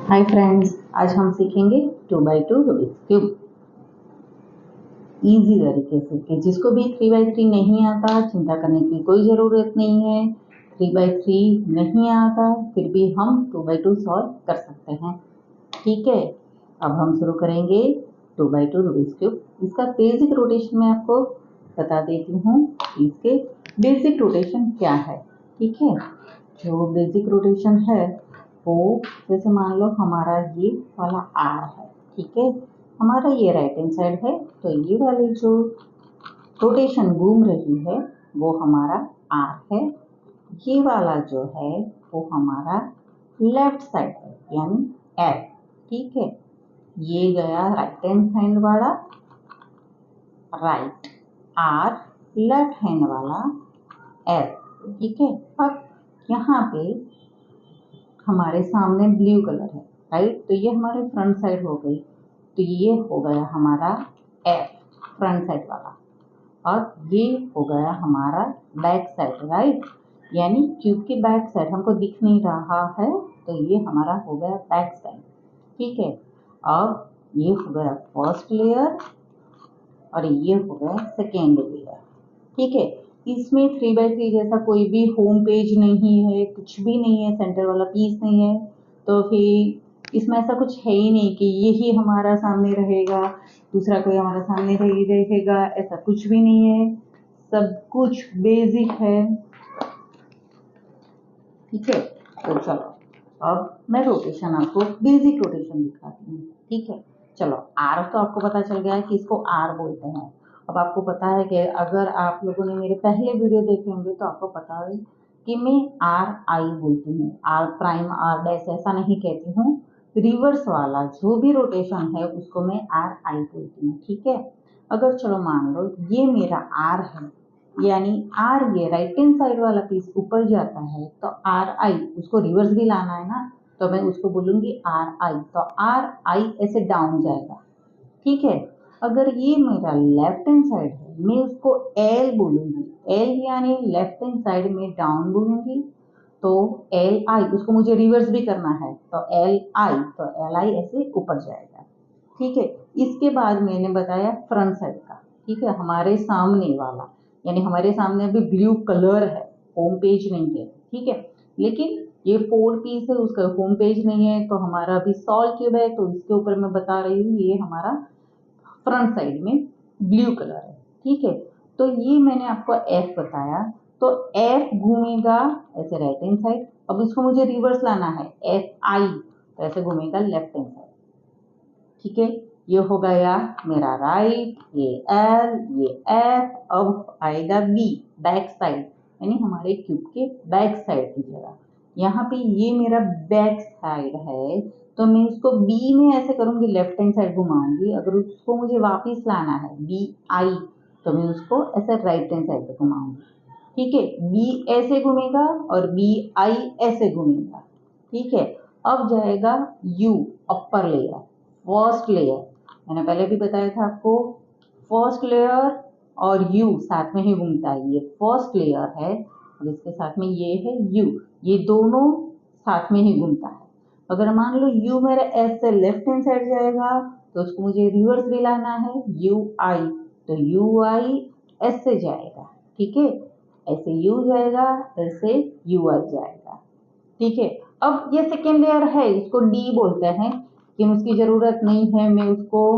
Hi friends, आज हम सीखेंगे 2x2 रूबिक्स क्यूब इजी तरीके से कि जिसको भी 3x3 नहीं आता चिंता करने की कोई ज़रूरत नहीं है। 3x3 नहीं आता फिर भी हम 2x2 सॉल्व कर सकते हैं। ठीक है, अब हम शुरू करेंगे 2x2 रूबिक्स क्यूब। इसका बेसिक रोटेशन मैं आपको बता देती हूँ। इसके बेसिक रोटेशन क्या है। ठीक है, जो बेसिक रोटेशन है वो जैसे मान लो हमारा ये वाला आर है। ठीक है, हमारा ये राइट हैंड साइड है तो ये वाली जो रोटेशन घूम रही है वो हमारा आर है। ये वाला जो है वो हमारा लेफ्ट साइड है यानी एफ। ठीक है, ये गया राइट हैंड साइड वाला राइट आर, लेफ्ट हैंड वाला एफ। ठीक है, अब यहाँ पे हमारे सामने ब्लू कलर है राइट, तो ये हमारे फ्रंट साइड हो गई, तो ये हो गया हमारा एफ फ्रंट साइड वाला, और ये हो गया हमारा बैक साइड राइट, यानी क्यूब की बैक साइड हमको दिख नहीं रहा है तो ये हमारा हो गया बैक साइड। ठीक है, अब ये हो गया फर्स्ट लेयर और ये हो गया सेकेंड लेयर। ठीक है, इसमें 3x3 जैसा कोई भी होम पेज नहीं है, कुछ भी नहीं है, सेंटर वाला पीस नहीं है, तो फिर इसमें ऐसा कुछ है ही नहीं कि यही हमारा सामने रहेगा दूसरा कोई हमारा सामने रहेगा, ऐसा कुछ भी नहीं है, सब कुछ बेसिक है। ठीक है, तो चलो अब मैं रोटेशन आपको बेसिक रोटेशन दिखाती हूँ। ठीक है, चलो आर तो आपको पता चल गया है कि इसको आर बोलते हैं। अब आपको पता है कि अगर आप लोगों ने मेरे पहले वीडियो देखे होंगे तो आपको पता है कि मैं आर आई बोलती हूँ, आर प्राइम आर डैश ऐसा नहीं कहती हूँ। रिवर्स वाला जो भी रोटेशन है उसको मैं आर आई बोलती हूँ। ठीक है, अगर चलो मान लो ये मेरा आर है, यानी आर ये राइट हैंड साइड वाला पीस ऊपर जाता है तो आर आई उसको रिवर्स भी लाना है ना, तो मैं उसको बोलूंगी आर आई, तो आर आई ऐसे डाउन जाएगा। ठीक है, अगर ये मेरा लेफ्ट हैंड साइड है मैं उसको एल बोलूंगी, एल यानी लेफ्ट हैंड साइड में डाउन बोलूंगी, तो एल आई उसको मुझे रिवर्स भी करना है तो एल आई, तो एल आई ऐसे ऊपर जाएगा। ठीक है, इसके बाद मैंने बताया फ्रंट साइड का। ठीक है, हमारे सामने वाला यानी हमारे सामने अभी ब्लू कलर है, होम पेज नहीं है। ठीक है, लेकिन ये 4 पीस है, उसका होम पेज नहीं है, तो हमारा अभी सॉल्व क्यूब है तो इसके ऊपर मैं बता रही हूँ ये हमारा फ्रंट साइड में ब्लू कलर है। ठीक है, तो ये मैंने आपको एफ बताया, तो एफ घूमेगा ऐसे राइट हैंड साइड, अब इसको मुझे रिवर्स लाना है एफ आई, तो ऐसे घूमेगा लेफ्ट हैंड साइड। ठीक है, ये हो गया मेरा राइट, ये एल, ये एफ, अब आएगा बी बैक साइड, यानी हमारे क्यूब के बैक साइड की जगह। यहाँ पे ये मेरा बैक साइड है तो मैं उसको बी में ऐसे करूंगी, लेफ्ट हैंड साइड घुमाऊंगी। अगर उसको मुझे वापस लाना है बी आई तो मैं उसको ऐसे राइट हैंड साइड पे घुमाऊंगी। ठीक है, बी ऐसे घूमेगा और बी आई ऐसे घूमेगा। ठीक है, अब जाएगा you upper layer, first layer, मैंने पहले भी बताया था आपको, फर्स्ट लेयर और यू साथ में ही घूमता है, ये फर्स्ट लेयर है और इसके साथ में ये है यू, ये दोनों साथ में ही घूमता है। अगर मान लो यू मेरा एस से लेफ्ट हैंड साइड जाएगा तो उसको मुझे रिवर्स भी लाना है यू आई, तो यू आई एस से जाएगा। ठीक है, ऐसे यू जाएगा, ऐसे यू आई जाएगा। ठीक है, अब ये सेकेंड लेयर है, इसको डी बोलते हैं, कि उसकी जरूरत नहीं है, मैं उसको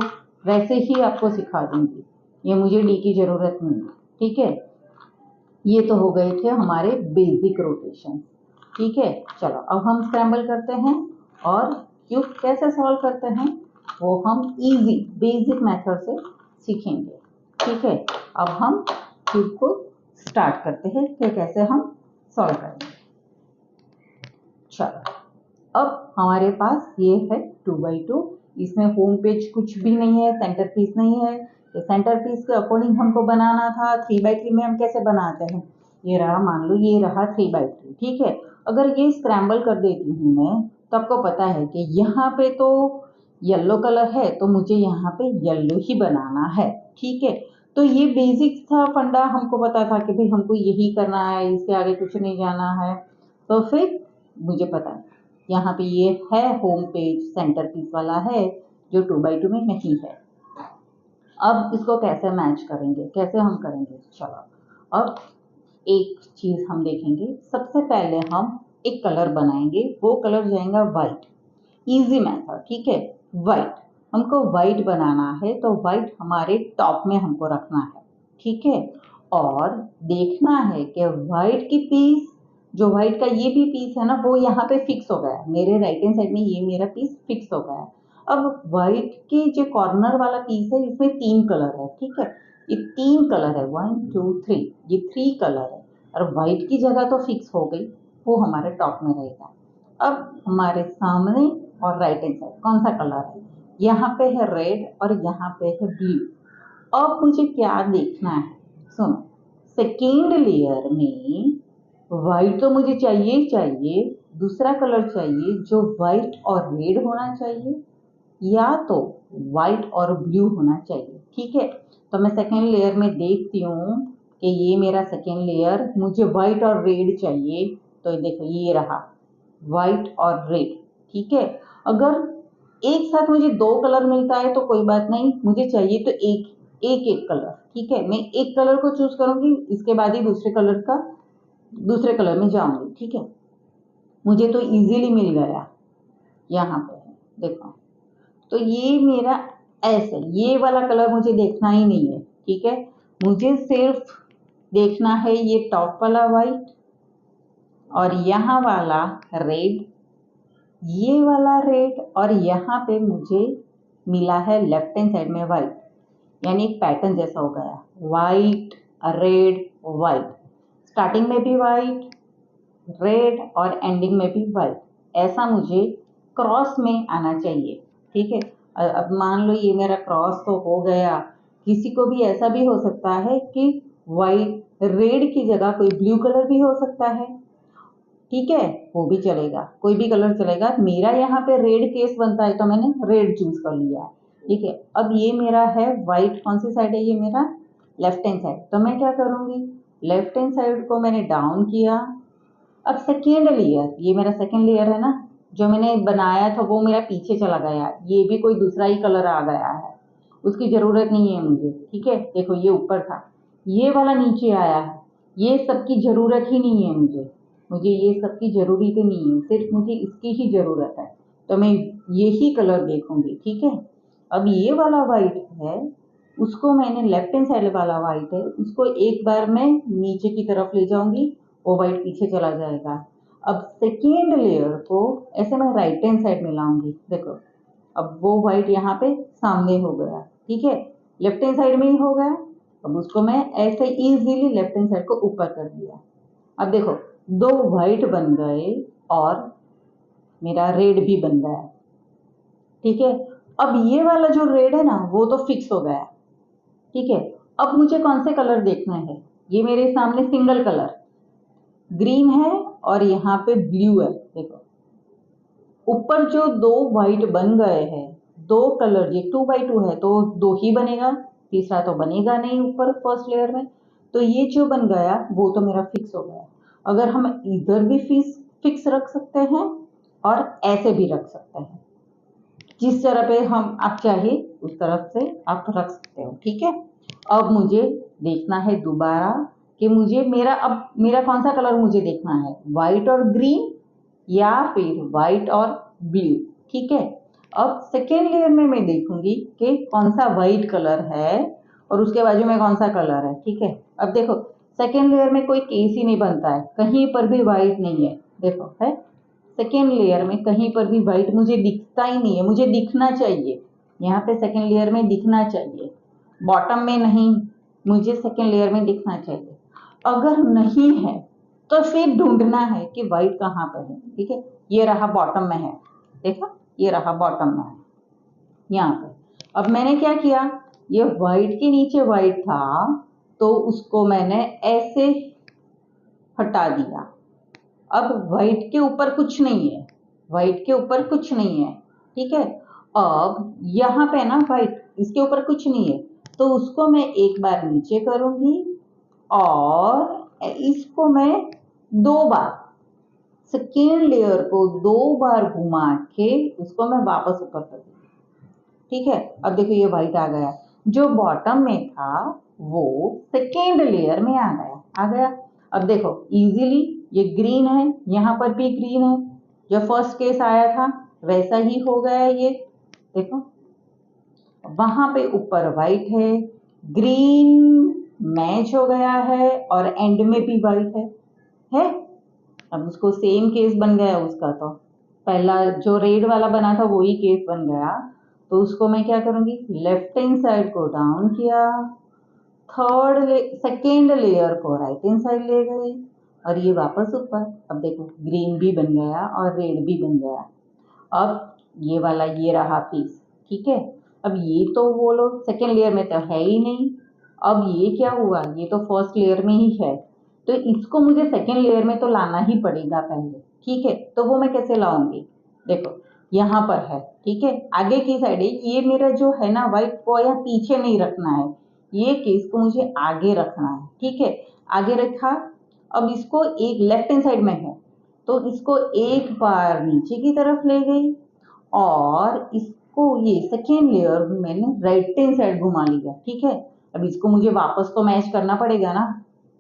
वैसे ही आपको सिखा दूंगी, ये मुझे डी की जरूरत नहीं है। ठीक है, ये तो हो गए थे हमारे बेसिक रोटेशन। ठीक है, चलो अब हम स्क्रैम्बल करते हैं और क्यूब कैसे सॉल्व करते हैं वो हम इजी बेसिक मेथड से सीखेंगे। ठीक है, अब हम क्यूब को स्टार्ट करते हैं कि कैसे हम सॉल्व करेंगे। चलो, अब हमारे पास ये है 2x2, इसमें होम पेज कुछ भी नहीं है, सेंटर पीस नहीं है, तो सेंटर पीस के अकॉर्डिंग हमको बनाना था। 3x3 में हम कैसे बनाते हैं, ये रहा, मान लो ये रहा 3x3। ठीक है, अगर ये स्क्रैम्बल कर देती हूँ मैं तो आपको पता है कि यहाँ पे तो येलो कलर है तो मुझे यहाँ पे येलो ही बनाना है। ठीक है, तो ये बेसिक था फंडा, हमको पता था कि भाई हमको यही करना है, इसके आगे कुछ नहीं जाना है, तो फिर मुझे पता है यहाँ पे ये है होम पेज सेंटर पीस वाला है जो 2x2 में नहीं है। अब इसको कैसे मैच करेंगे, कैसे हम करेंगे, चलो अब एक चीज हम देखेंगे। सबसे पहले हम एक कलर बनाएंगे, वो कलर जाएगा वाइट। इजी मेथड, ठीक है। वाइट हमको वाइट बनाना है तो वाइट हमारे टॉप में हमको रखना है, ठीक है। और देखना है कि वाइट की पीस, जो वाइट का ये भी पीस है ना, वो यहाँ पे फिक्स हो गया है। मेरे राइट हैंड साइड में ये मेरा पीस फिक्स हो गया है। अब वाइट के जो कॉर्नर वाला पीस है इसमें 3 कलर है, ठीक है। ये 3 कलर है, 1 2 3, ये 3 कलर है। और वाइट की जगह तो फिक्स हो गई, वो हमारे टॉप में रहेगा। अब हमारे सामने और राइट हैंड साइड कौन सा कलर है, यहाँ पे है रेड और यहाँ पे है ब्लू। अब मुझे क्या देखना है, सुनो। सेकेंड लेयर में व्हाइट तो मुझे चाहिए चाहिए, दूसरा कलर चाहिए जो व्हाइट और रेड होना चाहिए, या तो व्हाइट और ब्लू होना चाहिए, ठीक है। तो मैं सेकेंड लेयर में देखती हूँ कि ये मेरा सेकेंड लेयर, मुझे व्हाइट और रेड चाहिए। तो देखो ये रहा व्हाइट और रेड, ठीक है। अगर एक साथ मुझे 2 कलर मिलता है तो कोई बात नहीं, मुझे चाहिए तो एक एक एक कलर, ठीक है। मैं एक कलर को चूज करूंगी, इसके बाद ही दूसरे कलर में जाऊंगी, ठीक है। मुझे तो इजीली मिल गया, यहाँ पे है देखो। तो ये मेरा ऐसे, ये वाला कलर मुझे देखना ही नहीं है, ठीक है। मुझे सिर्फ देखना है ये टॉप वाला वाइट और यहाँ वाला रेड, ये वाला रेड, और यहाँ पे मुझे मिला है लेफ्ट हैंड साइड में वाइट, यानी एक पैटर्न जैसा हो गया, वाइट रेड वाइट। स्टार्टिंग में भी वाइट रेड और एंडिंग में भी वाइट, ऐसा मुझे क्रॉस में आना चाहिए, ठीक है। अब मान लो ये मेरा क्रॉस तो हो गया। किसी को भी ऐसा भी हो सकता है कि वाइट रेड की जगह कोई ब्लू कलर भी हो सकता है, ठीक है, वो भी चलेगा, कोई भी कलर चलेगा। मेरा यहाँ पे रेड केस बनता है तो मैंने रेड चूज कर लिया है, ठीक है। अब ये मेरा है वाइट, कौन सी साइड है, ये मेरा लेफ्ट हैंड साइड। तो मैं क्या करूंगी, लेफ्ट हैंड साइड को मैंने डाउन किया। अब सेकेंड लेयर, ये मेरा सेकेंड लेयर है ना, जो मैंने बनाया था वो मेरा पीछे चला गया, ये भी कोई दूसरा ही कलर आ गया है, उसकी जरूरत नहीं है मुझे, ठीक है। देखो ये ऊपर था, ये वाला नीचे आया है, ये सबकी जरूरत ही नहीं है मुझे, मुझे ये सबकी जरूरत ही नहीं है, सिर्फ मुझे इसकी ही जरूरत है। तो मैं यही कलर देखूंगी, ठीक है। अब ये वाला वाइट है, उसको मैंने लेफ्ट हैंड साइड वाला वाइट है, उसको एक बार मैं नीचे की तरफ ले जाऊंगी, वो वाइट पीछे चला जाएगा। अब सेकेंड लेयर को ऐसे मैं राइट हैंड साइड में लाऊंगी, देखो अब वो वाइट यहाँ पे सामने हो गया, ठीक है, लेफ्ट हैंड साइड में ही हो गया। अब उसको मैं ऐसे इजीली लेफ्ट हैंड साइड को ऊपर कर दिया। अब देखो 2 वाइट बन गए और मेरा रेड भी बन गया, ठीक है। अब ये वाला जो रेड है ना वो तो फिक्स हो गया, ठीक है। अब मुझे कौन से कलर देखना है, ये मेरे सामने सिंगल कलर ग्रीन है और यहाँ पे ब्लू है, देखो ऊपर जो 2 वाइट बन गए हैं, 2 कलर, ये 2x2 है तो 2 ही बनेगा, तीसरा तो बनेगा नहीं ऊपर फर्स्ट लेयर में। तो ये जो बन गया वो तो मेरा फिक्स हो गया। अगर हम इधर भी फिक्स रख सकते हैं और ऐसे भी रख सकते हैं, जिस तरह पे हम आप चाहे उस तरफ से आप रख सकते हो, ठीक है। अब मुझे देखना है दोबारा कि मुझे मेरा कौन सा कलर मुझे देखना है, व्हाइट और ग्रीन या फिर व्हाइट और ब्लू, ठीक है। अब सेकेंड लेयर में मैं देखूंगी कि कौन सा व्हाइट कलर है और उसके बाजू में कौन सा कलर है, ठीक है। अब देखो सेकेंड लेयर में कोई केस ही नहीं बनता है, कहीं पर भी व्हाइट नहीं है, देखो है सेकेंड लेयर में कहीं पर भी व्हाइट मुझे दिखता ही नहीं है, मुझे दिखना चाहिए यहाँ पे सेकेंड लेयर में दिखना चाहिए, बॉटम में नहीं, मुझे सेकेंड लेयर में दिखना चाहिए। अगर नहीं है तो फिर ढूंढना है कि व्हाइट कहाँ पर है, ठीक है। ये रहा बॉटम में है, देखो ये रहा बॉटम में है यहाँ पे। अब मैंने क्या किया, ये व्हाइट के नीचे व्हाइट था तो उसको मैंने ऐसे हटा दिया। अब व्हाइट के ऊपर कुछ नहीं है, व्हाइट के ऊपर कुछ नहीं है, ठीक है। अब यहाँ पे ना व्हाइट, इसके ऊपर कुछ नहीं है तो उसको मैं एक बार नीचे करूंगी और इसको मैं 2 बार सेकेंड लेयर को 2 बार घुमा के उसको मैं वापस ऊपर कर दूंगी। ठीक है, अब देखो ये व्हाइट आ गया, जो बॉटम में था वो सेकेंड लेयर में आ गया। अब देखो इजीली ये ग्रीन है, यहाँ पर भी ग्रीन है, जो फर्स्ट केस आया था वैसा ही हो गया ये। देखो वहां पे ऊपर व्हाइट है, ग्रीन मैच हो गया है और एंड में भी व्हाइट है। अब उसको सेम केस बन गया उसका, तो पहला जो रेड वाला बना था वही केस बन गया। तो उसको मैं क्या करूंगी, लेफ्ट हैंड साइड को डाउन किया, सेकेंड लेयर को राइट हैंड साइड ले गई और ये वापस ऊपर। अब देखो ग्रीन भी बन गया और रेड भी बन गया। अब ये वाला ये रहा पीस। ठीक है, अब ये तो वो लोग सेकेंड लेयर में तो है ही नहीं। अब ये क्या हुआ, ये तो फर्स्ट लेयर में ही है, तो इसको मुझे सेकेंड लेयर में तो लाना ही पड़ेगा पहले। ठीक है, तो वो मैं कैसे लाऊंगी, देखो यहाँ पर है। ठीक है, आगे की साइड है, ये मेरा जो है ना व्हाइट को यहाँ पीछे नहीं रखना है, ये केस को मुझे आगे रखना है। ठीक है, आगे रखा। अब इसको एक लेफ्ट हैंड साइड में है तो इसको एक बार नीचे की तरफ ले गई और इसको ये सेकेंड लेयर मैंने राइट हैंड साइड घुमा लिया। ठीक है, अब इसको मुझे वापस तो मैच करना पड़ेगा ना,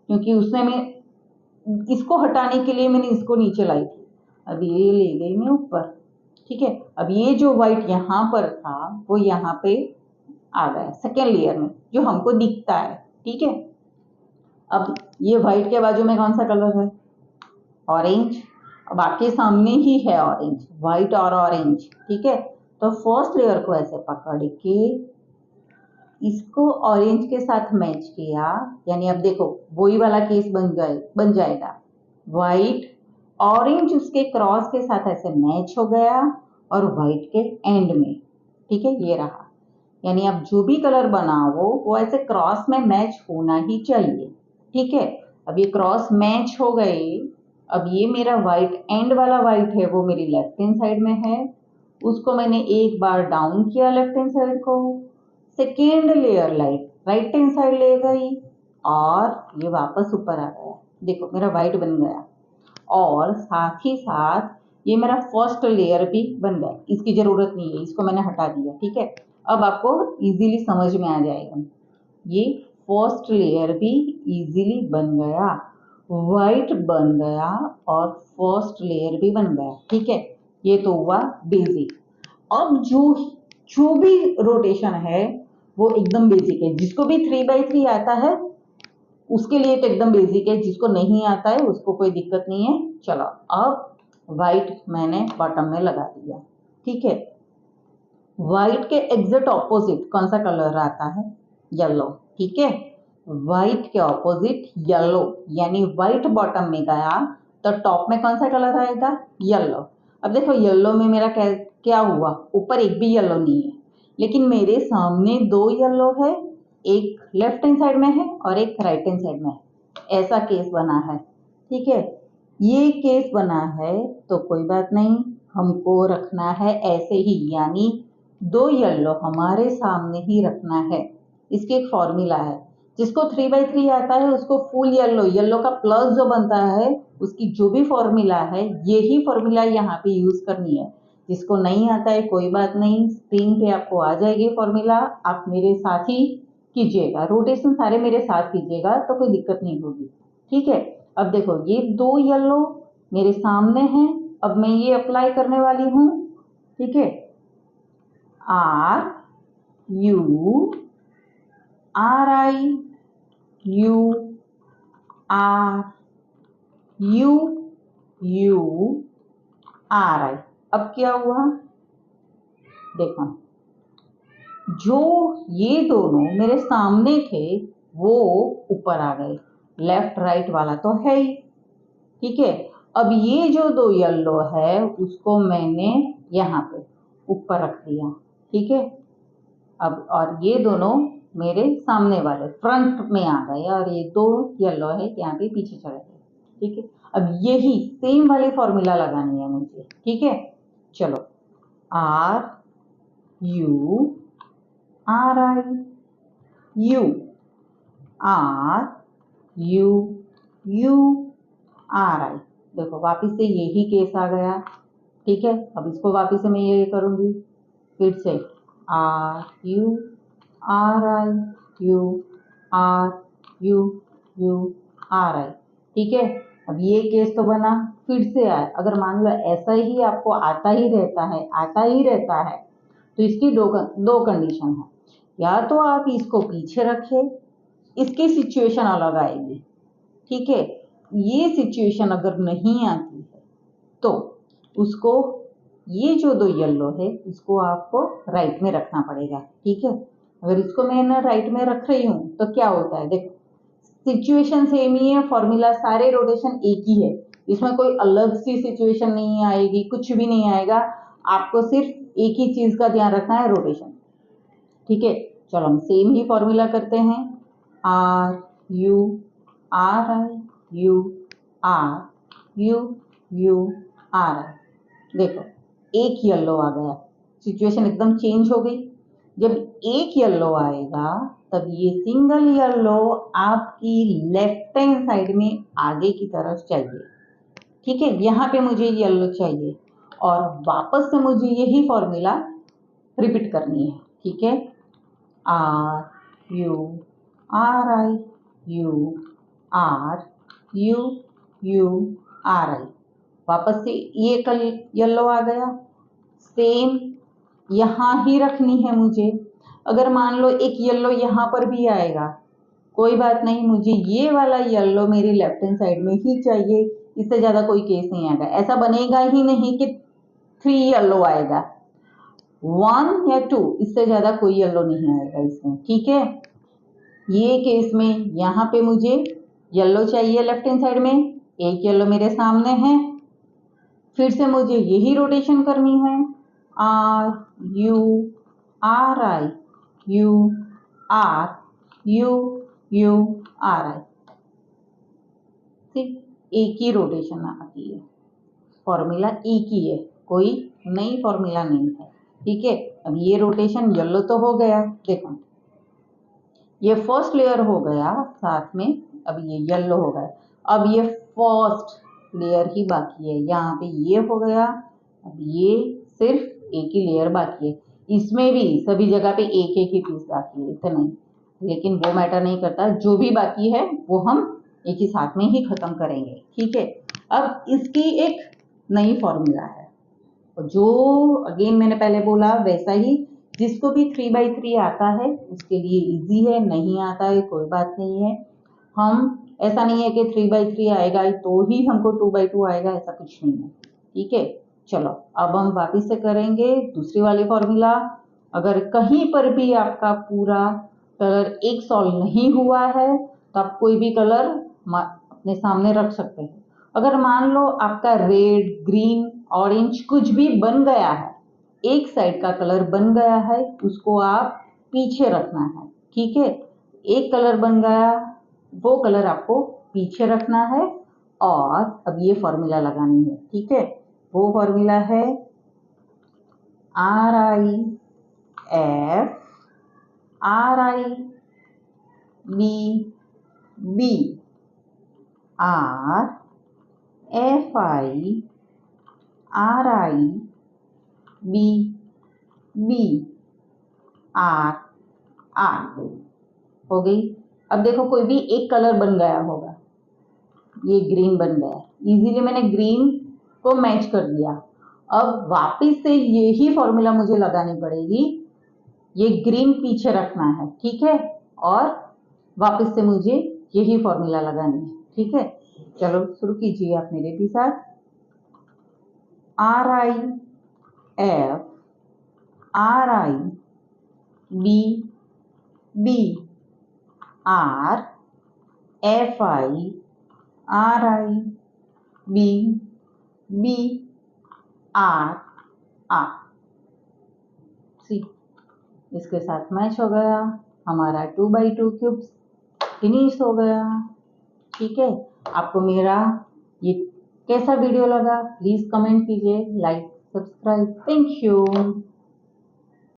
क्योंकि उसमें मैं इसको हटाने के लिए मैंने इसको नीचे लाई थी, अब ये ले गई मैं ऊपर। ठीक है, अब ये जो व्हाइट यहाँ पर था वो यहाँ पे आ गया सेकेंड लेयर में जो हमको दिखता है। ठीक है, अब ये व्हाइट के बाजू में कौन सा कलर है, ऑरेंज। अब आपके सामने ही है ऑरेंज, व्हाइट और ऑरेंज। ठीक है, तो फर्स्ट लेयर को ऐसे पकड़ के इसको ऑरेंज के साथ मैच किया, यानी अब देखो वही वाला केस बन जाएगा। व्हाइट ऑरेंज उसके क्रॉस के साथ ऐसे मैच हो गया और व्हाइट के एंड में। ठीक है, ये रहा, यानी अब जो भी कलर बनाओ वो ऐसे क्रॉस में मैच होना ही चाहिए। ठीक है, अब ये क्रॉस मैच हो गए। अब ये मेरा व्हाइट एंड वाला व्हाइट है वो मेरी लेफ्ट हैंड साइड में है, उसको मैंने एक बार डाउन किया लेफ्ट हैंड साइड को, second layer light right hand side ले गई और ये वापस ऊपर आ गया। देखो मेरा व्हाइट बन गया और साथ ही साथ ये मेरा फर्स्ट लेयर भी बन गया, इसकी जरूरत नहीं है, इसको मैंने हटा दिया। ठीक है, अब आपको इजीली समझ में आ जाएगा, ये फर्स्ट लेयर भी इजीली बन गया, व्हाइट बन गया और फर्स्ट लेयर भी बन गया। ठीक है, ये तो हुआ बेसिक। अब जो भी रोटेशन है वो एकदम बेसिक है, जिसको भी 3x3 आता है उसके लिए तो एकदम बेसिक है, जिसको नहीं आता है उसको कोई दिक्कत नहीं है। चलो अब व्हाइट मैंने बॉटम में लगा दिया। ठीक है, व्हाइट के एग्जैक्ट ऑपोजिट कौन सा कलर आता है, येलो। ठीक है, व्हाइट के ऑपोजिट येलो, यानी व्हाइट बॉटम में गया तो टॉप में कौन सा कलर आएगा, येलो। अब देखो येलो में मेरा क्या हुआ, ऊपर एक भी येलो नहीं है, लेकिन मेरे सामने 2 येलो है, एक लेफ्ट हैंड साइड में है और एक राइट हैंड साइड में है, ऐसा केस बना है। ठीक है, ये केस बना है तो कोई बात नहीं, हमको रखना है ऐसे ही, यानी 2 येलो हमारे सामने ही रखना है। इसकी एक फॉर्मूला है, जिसको 3x3 आता है उसको फुल येलो का प्लस जो बनता है उसकी जो भी फॉर्मूला है यही फॉर्मूला यहाँ पे यूज करनी है। जिसको नहीं आता है कोई बात नहीं, स्क्रीन पे आपको आ जाएगी फॉर्मूला, आप मेरे साथ ही कीजिएगा, रोटेशन सारे मेरे साथ कीजिएगा तो कोई दिक्कत नहीं होगी। ठीक है, अब देखो ये 2 येलो मेरे सामने हैं, अब मैं ये अप्लाई करने वाली हूँ। ठीक है, R U R I U R U U R I। अब क्या हुआ, देखो जो ये दोनों मेरे सामने थे वो ऊपर आ गए, लेफ्ट राइट वाला तो है ही। ठीक है, अब ये जो 2 येलो है उसको मैंने यहाँ पे ऊपर रख दिया। ठीक है, अब और ये दोनों मेरे सामने वाले फ्रंट में आ गए और ये 2 येलो है यहाँ पे पीछे चले गए। ठीक है, अब यही सेम वाली फॉर्मूला लगानी है मुझे। ठीक है, चलो R U R I U R U U R I। देखो वापिस से यही केस आ गया, ठीक है। अब इसको वापिस से मैं ये करूँगी, फिर से R U R I U R U U R I, ठीक है। अब ये केस तो बना, फिर से आए, अगर मान लो ऐसा ही आपको आता ही रहता है तो इसकी दो कंडीशन है, या तो आप इसको पीछे रखें, इसकी सिचुएशन अलग आएगी, ठीक है। ये सिचुएशन अगर नहीं आती है तो उसको, ये जो दो येलो है इसको आपको राइट में रखना पड़ेगा, ठीक है। अगर इसको मैं राइट में रख रही हूँ तो क्या होता है, देखो सिचुएशन सेम ही है, फॉर्मूला सारे रोटेशन एक ही है, इसमें कोई अलग सी सिचुएशन नहीं आएगी, कुछ भी नहीं आएगा, आपको सिर्फ एक ही चीज का ध्यान रखना है, रोटेशन, ठीक है। चलो हम सेम ही फॉर्मूला करते हैं, R U R I U R U U R I. देखो एक येलो आ गया, सिचुएशन एकदम चेंज हो गई। जब एक येलो आएगा तब ये सिंगल येलो आपकी लेफ्ट हैंड साइड में आगे की तरफ चाहिए, ठीक है। यहाँ पे मुझे येलो चाहिए और वापस से मुझे यही फॉर्मूला रिपीट करनी है, ठीक है। R U R I U R U U R I, वापस से ये कल येलो आ गया, सेम यहाँ ही रखनी है मुझे। अगर मान लो एक येलो यहाँ पर भी आएगा, कोई बात नहीं, मुझे ये वाला येलो मेरी लेफ्ट हैंड साइड में ही चाहिए, इससे ज़्यादा कोई केस नहीं आएगा। ऐसा बनेगा ही नहीं कि 3 येलो आएगा, 1 या 2, इससे ज़्यादा कोई येलो नहीं आएगा इसमें, ठीक है। ये केस में यहाँ पे मुझे येलो चाहिए लेफ्ट हैंड साइड में, एक येलो मेरे सामने है, फिर से मुझे यही रोटेशन करनी है, R U R I U R U U R I, सिर्फ एक ही रोटेशन आती है, फॉर्मूला एक ही है, कोई नई फॉर्मूला नहीं है, ठीक है। अब ये रोटेशन येलो तो हो गया, देखो ये फर्स्ट लेयर हो गया साथ में, अब ये येलो हो गया, अब ये फर्स्ट लेयर ही बाकी है, यहाँ पे ये हो गया, अब ये सिर्फ एक ही लेयर बाकी है, इसमें भी सभी जगह पे एक एक ही पीस बाकी है, इतना नहीं, लेकिन वो मैटर नहीं करता, जो भी बाकी है वो हम एक ही साथ में ही खत्म करेंगे, ठीक है। अब इसकी एक नई फॉर्मूला है, जो अगेन मैंने पहले बोला वैसा ही, जिसको भी 3/3 आता है उसके लिए इजी है, नहीं आता है कोई बात नहीं है। हम ऐसा नहीं है कि 3/3 आएगा तो ही हमको 2/2 आएगा, ऐसा कुछ नहीं है, ठीक है। चलो अब हम वापस से करेंगे दूसरी वाली फॉर्मूला। अगर कहीं पर भी आपका पूरा कलर एक सॉल्व नहीं हुआ है तो आप कोई भी कलर अपने सामने रख सकते हैं। अगर मान लो आपका रेड, ग्रीन, ऑरेंज कुछ भी बन गया है, एक साइड का कलर बन गया है, उसको आप पीछे रखना है, ठीक है। एक कलर बन गया, वो कलर आपको पीछे रखना है और अब ये फॉर्मूला लगानी है, ठीक है। वो फॉर्मूला है R I F R I B B R F I R I B B R R, हो गई। अब देखो कोई भी एक कलर बन गया होगा, ये ग्रीन बन गया, इजीली मैंने ग्रीन को मैच कर दिया। अब वापस से यही फॉर्मूला मुझे लगानी पड़ेगी, ये ग्रीन पीछे रखना है, ठीक है, और वापस से मुझे यही फॉर्मूला लगानी है, ठीक है। चलो शुरू कीजिए आप मेरे भी साथ, R I F R I B B R F I R I B B R R, C इसके साथ मैच हो गया, हमारा 2/2 क्यूब्स फिनिश हो गया, ठीक है। आपको मेरा ये कैसा वीडियो लगा प्लीज कमेंट कीजिए, लाइक सब्सक्राइब, थैंक यू।